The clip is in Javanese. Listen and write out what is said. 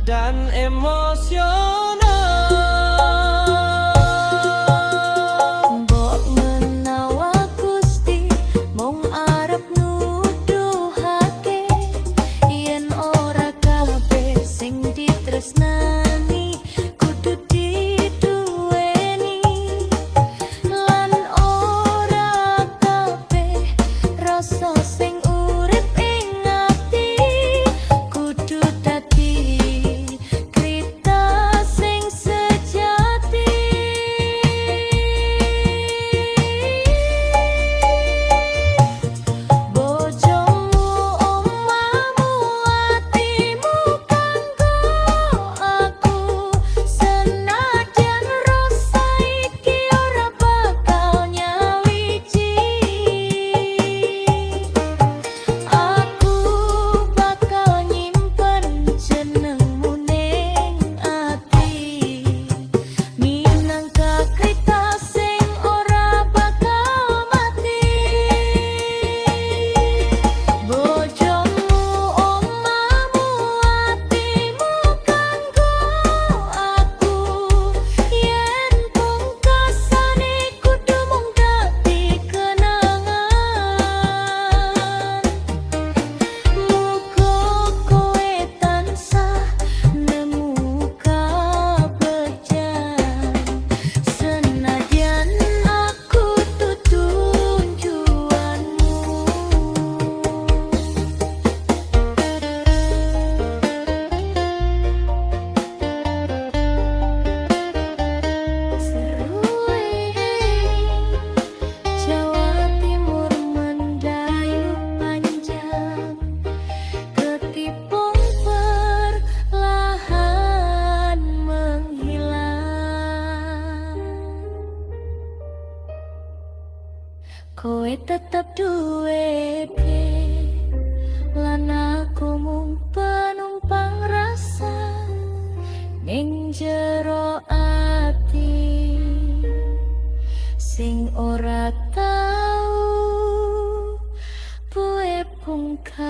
dan emosional. Mbok menawa Gusti mung arep nuduhake yen ora kabeh sing ditresnani kudu diduweni, lan ora kabeh rasa sing urip ing ati kudu dadi krita sing sejati. Bojomu, omahmu, atimu kanggo aku, senajan rasa iki ora bakal nyawiji. Aku bakal nyimpen jenengmu ning ati, minangka krita sing ora bakal mati. Bojomu, omahmu, atimu kanggo aku, yen pungkasane kudu mung dadi kenangan. Muga kowe tansah nemu kabegjan, senajan aku tujuanmu. Serui Jawa Timur mendayu panjang, ketipung perlahan menghilang. Kowe tetep duwe piye, lan aku mung penumpang rasa ning jero ati sing ora tau buwe pungkas.